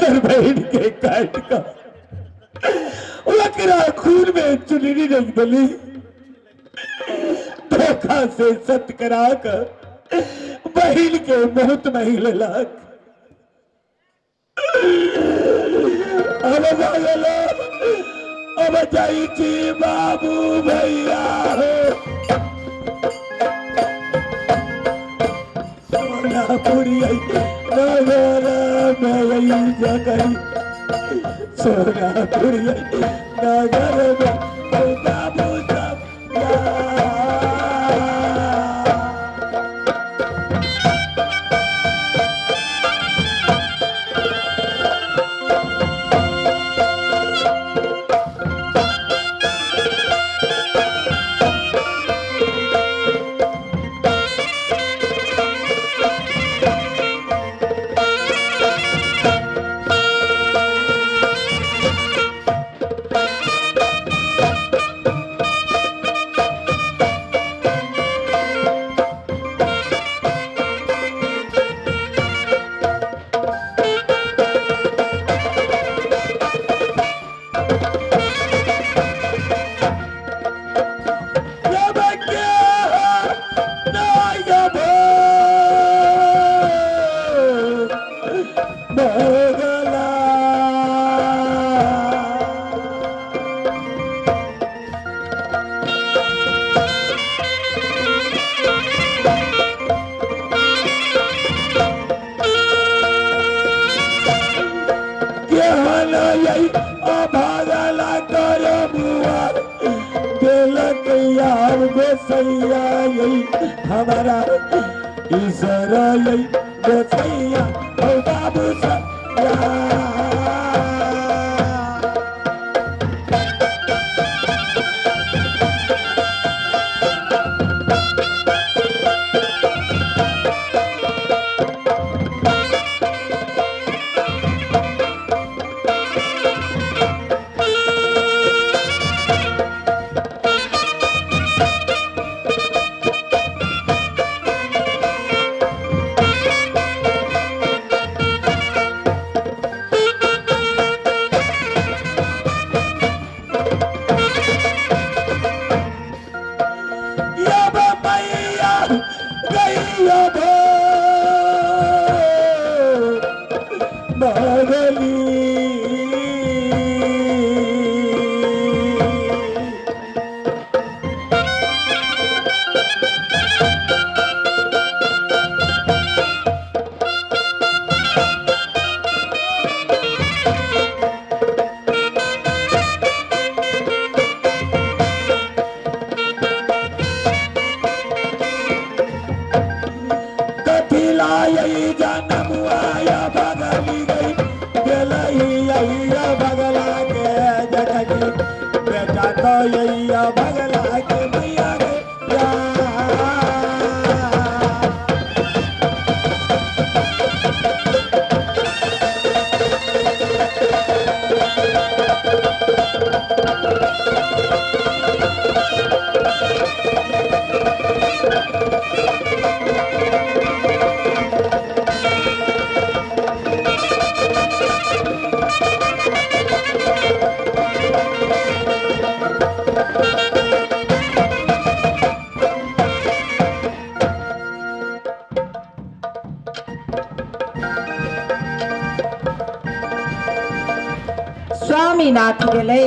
सुंदर बहन के काट का लकड़ा खून में चुनरी रख दली धोखा से सत्य करा कर बहन के मौत महिल लाख अब जाई छी बाबू भैया हो सोनापुरी नगर में जगई सोनापुरी नगर में बाबू सब हमारा ईश्वरा गोसैया बाबू स्वामीनाथ गेले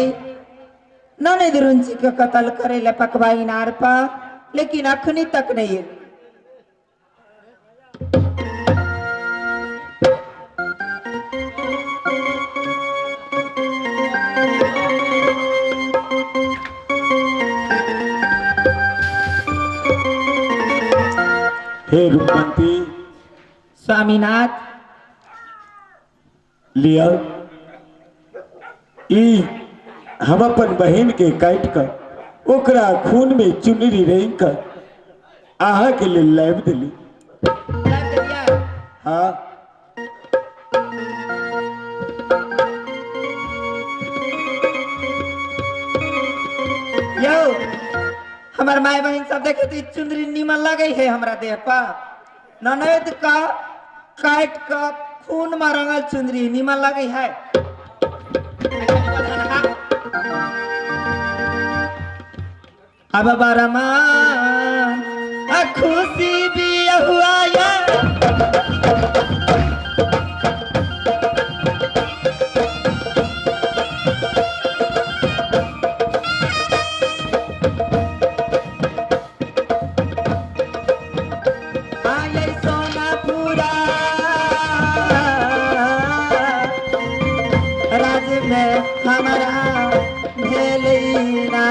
ननद रुंची के कत्ल करे ले पकवाई नार पा लेकिन अखनी तक नहीं है। हे रूपवंती स्वामीनाथ लिया हम अपन बहन के काट कर ओकरा खून में चुनरी रेंग कर आहा के लिए लाइव दिली। हाँ यो हमार माई बहन सब देखे तो चुंदरी नीमन लगे है हमरा देह पर ननद का काट का खून में रंगल चुंदरी निमन लगे है। अब बारमा खुशी भी हुआ ये हमारा भेलैना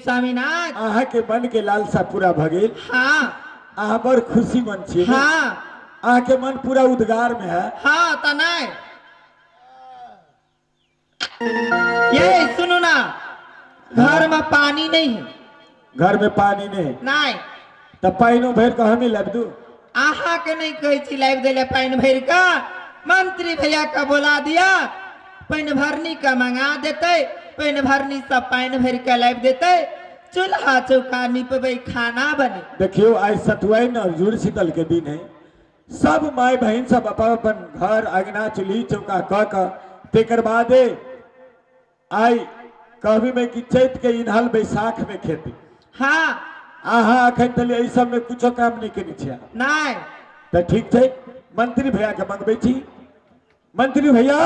स्वामीनाथ अहाँ के मन के लालसा पूरा भगेल। हाँ अहाँ बड़ खुशी मन छी। हाँ अहाँ के मन पूरा उद्गार में है। हाँ तनाय ये सुनो ना, घर में पानी नहीं है। घर में पानी नहीं नहीं तब पाइनो भर का हमें लब दू। आहा के नहीं कही थी लाइव दिले पानी भर का। मंत्री भैया का बोला दिया पानी भरनी का मंगा देते, पानी भरनी सब पानी भर के लाइव देते, चूल्हा चौका निपबे खाना बने। देखियो आज सतुआइन और जुड़ शीतल के दिन है। सब माई बहन सब अपन घर अगना चूल्ही चौका क तेकर बादे आई कभी में कि चैत के इन्हल बैसाख में खेती। हाँ आहा अखन तले ई सब में कुछो काम नहीं करी छिया। नहीं तो ठीक छै, मंत्री भैया के मंगबे छी। मंत्री भैया,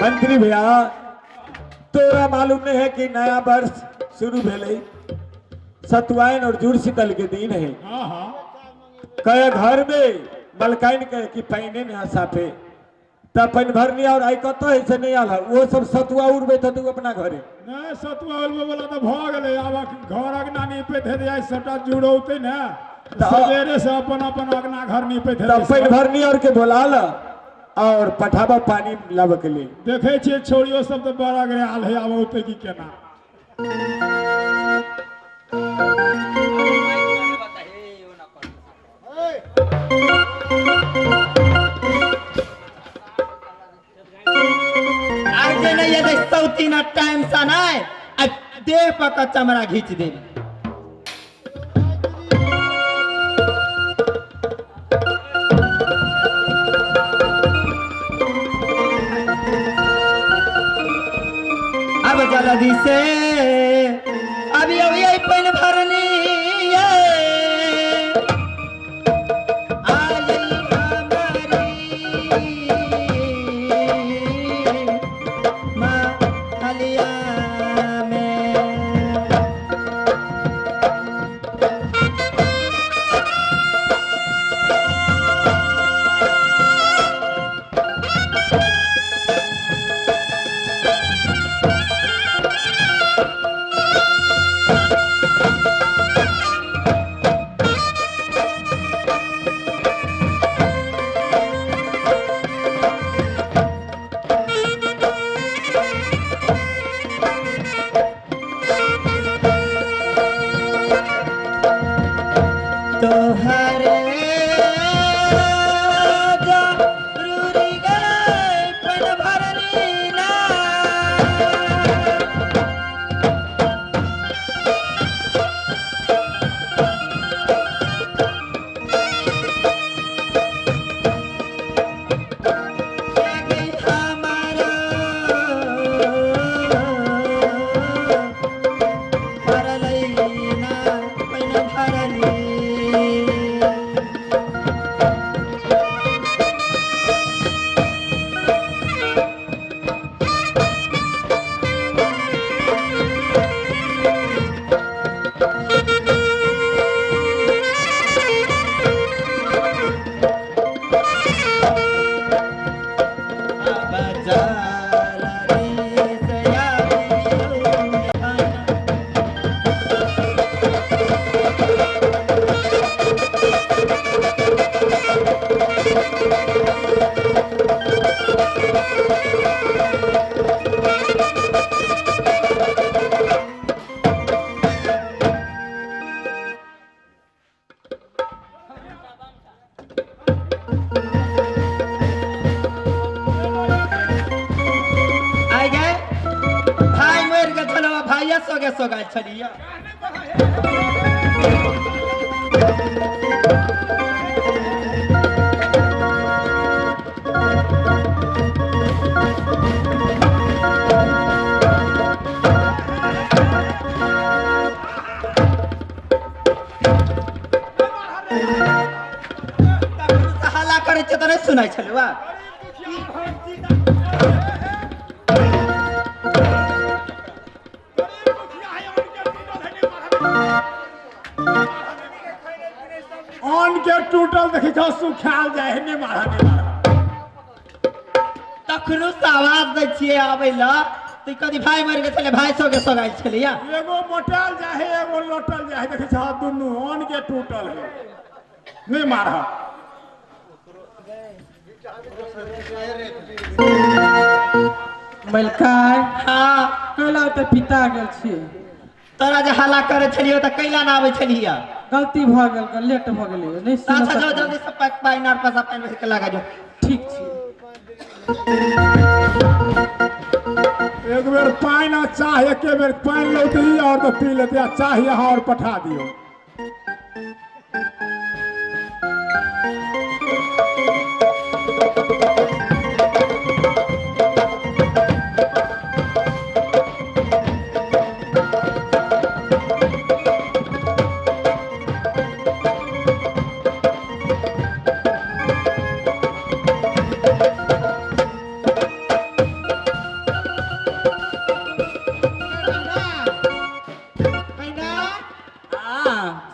मंत्री भैया तोरा मालूम नहीं है कि नया वर्ष शुरू भेले, सतुआइन और जुड़ शीतल के दिन है। कहे घर में मलकाइन कहे कि पैने न साफे तब पैन भरनी और आई कत है से नहीं आल वो सब सतुआ उड़बे तो तू अपना घरे नहीं सतुआ उड़बे वाला तो भ गेले। अब घर अगना नीपे थे जाय सबटा जुड़ौते न सवेरे से अपन अपन अगना घर नीपे थे। तब पैन भरनी और के बोलाल और पठाबा पानी लाबे के लिए। देखे छे छोड़ियो सब तो बड़ा गरे आल है अब होते की केना। सौतीना टाइम सा नहीं देह पर चमड़ा घींच दे। अब जल्दी से अभी अभी पैन भरनी भैया सोगे सोगा छलिया हल्ला करे तो नहीं सुनाई छलवा ऑन के टूटल देखी छौ सुखाल जाए ने मारा ने मारा तखनु से आवाज दै छियै आबै ल त कदी भाई मर गेल छले भाई सोगे सोगाइ छलिया एगो मोटाल जाए एगो लोटल जाए देखी छौ दुनु ऑन के टूटल है ने मारा मलकाय हां कैला त पिता गेल छी तोरा जे हल्ला करे छलियो त कैला ना आबै छलिया गलती भ गेल लेट भ गेलै नहीं सुन अच्छा जाओ जल्दी से पाइन और पैसा पाइन भर के लगा जो ठीक छी एक बेर पानी आ चाह एक बेर पानी लौटी और तो पी लेते आ चाह यहाँ और पठा दियो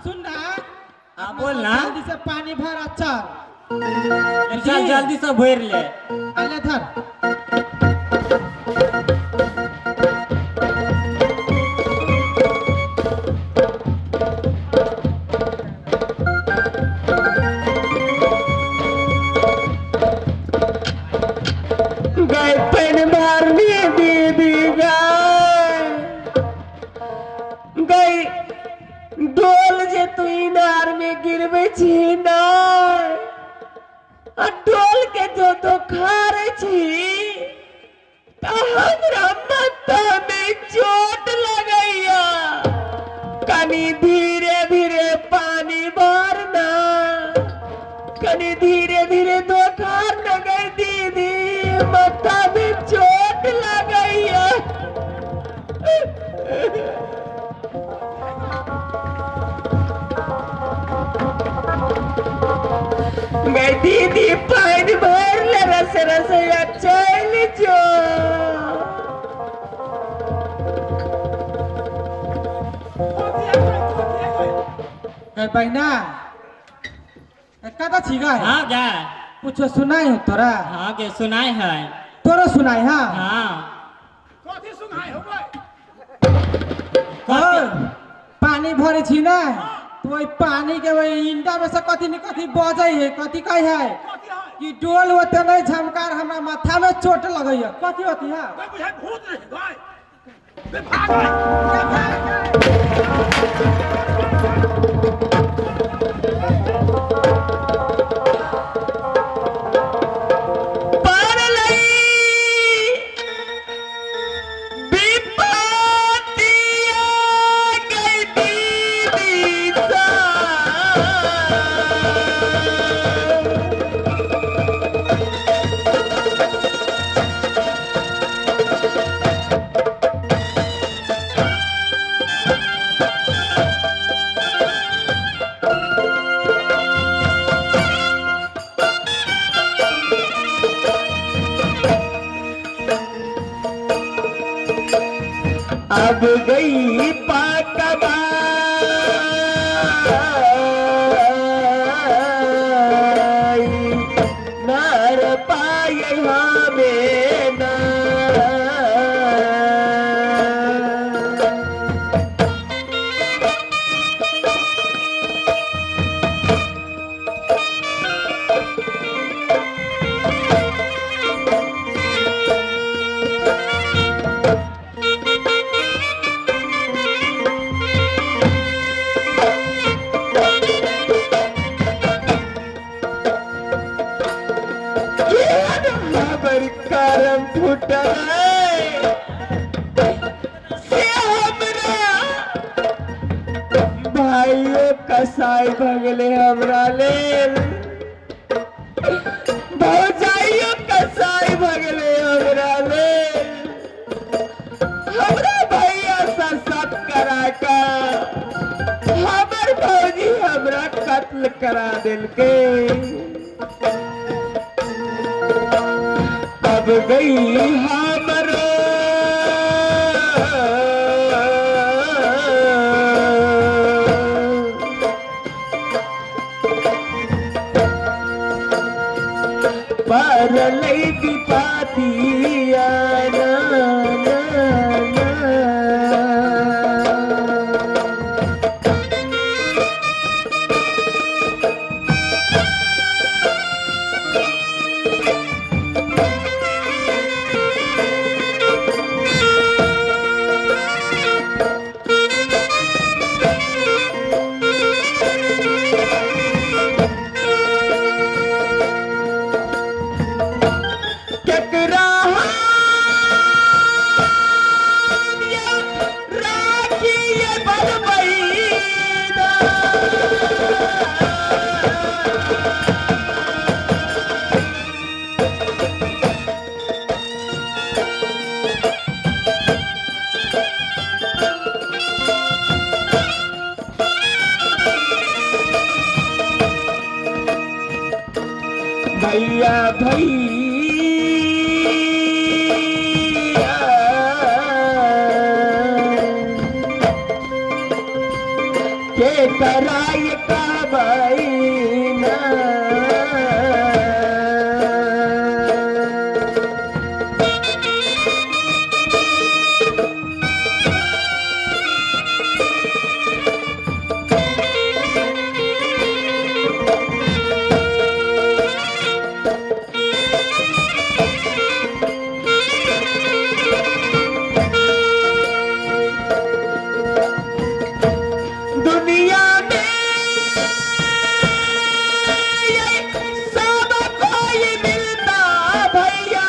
सुन ना बोल ना जल्दी से पानी भर अच्छा चल जल्दी से भर ले अले धर गए पेन मारनी दीदी गई डोल जे तू इनार में गिरबे छी ना आ डोल के जो तो खारे छी त हमरा माथा में चोट लगैया कनी धीरे धीरे पानी भरना कनी धीरे धीरे दो खार न गई दीदी माथा में चोट लगैया मैं दीदी पानी भर ले रस रस चल जो गए बहना कदा छी गए हाँ गा कुछ सुनाई हो तोरा हाँ के सुनाई है तोरा सुनाई हाँ हाँ कथी सुनाई हो गए पानी भरे छी ना तो वही पानी के वही इंडा में से कथी न कथी बजै है कथी कही है कि डोल होते नहीं झमकार हमरा माथा में चोट लगै है कथी होती है बुझाई भूत रही गए बे भाग अब गई पाकबा नर पाए हमें ना कसाई भगले हमरा ले भौजाइयो कसाई भगले हमरा ले हमरा भैया से सब करा कर हमर भौजी हमरा कत्ल करा दिल के अब गई हमरो पर लई पातिया ना ना ना भैया भैया के तराई का बहिना दुनिया में ये सब कोई मिलता भैया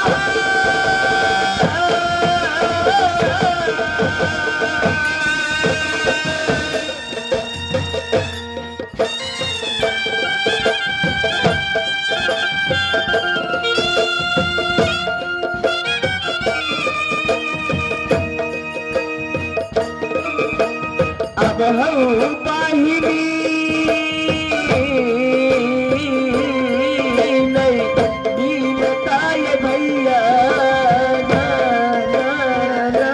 अब हम बाहिनी नहीं मिलता ये भैया ना ना ना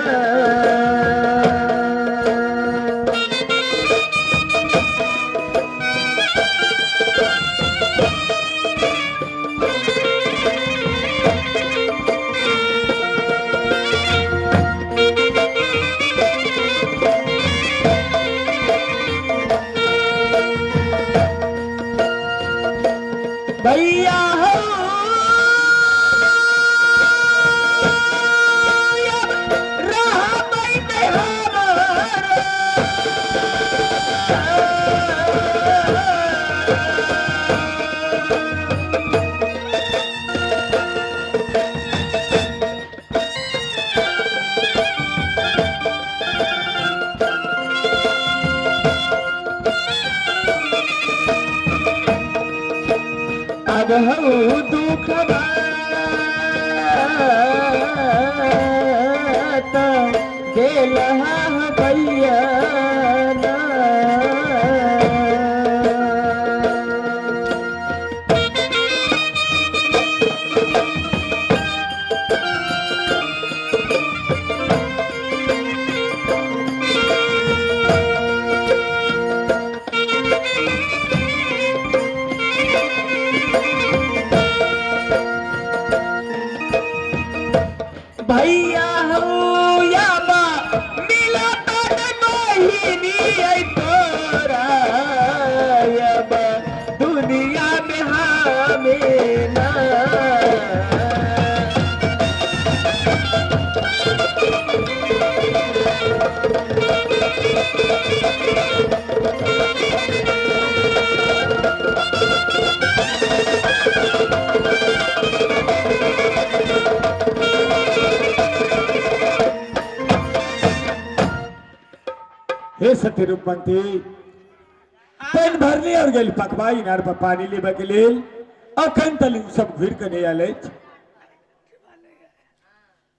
भैया हो रहा मैं हमारा अब हम दुख दिल भैया ना भैया हो या बा मिला मोहिनी आई तोरा या बा दुनिया में हमें ना हे सत्यरूपमंत्री पानी भरनी और गेल पकवा इनार पर पानी लेबे के लेल अखन तली उ सब घुर के नहीं आले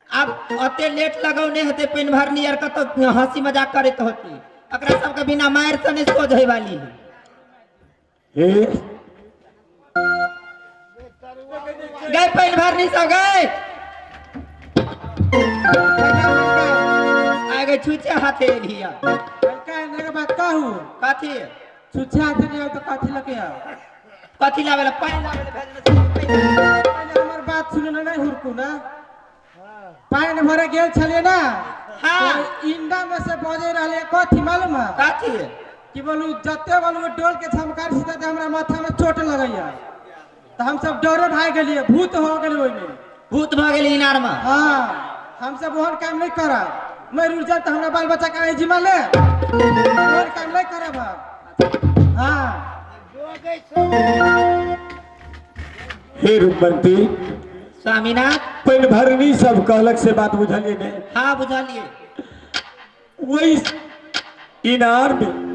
अब अते लेट लगौने हते पेन भरनी यार कत हंसी मजाक करत होती अकरा सबके बिना मार से नहीं सोझ है वाली है ए गए पेन भरनी सब गए आगे छुचे हाथे लिया का ने के बात कहू कथी छुच्छे हाथ नहीं आओ तो कथी लगे आओ कथी लावेला पानी लावेला पहले हमर बात सुनना नहीं हुरकू ना पानी भरे गेल छलिए ना हाँ। तो इंडा में से बजे रहले कथी मालूम है कथी कि बोलू जते बोलू डोल के झमकार सीधा ते हमरा माथा में चोट लगैया तो हम सब डरे भाग गेलिए भूत हो गेल ओइ में भूत भ गेल इनार में हां हम सब ओहन काम नहीं करब मैं रुक जा तो हमरा बाल बच्चा का जिम्मा ले ओहन काम नहीं करब हां हे रूपवंती स्वामीनाथ पेन भरनी सब कहलक से बात बुझलिए ने हाँ बुझलिए वही इनार में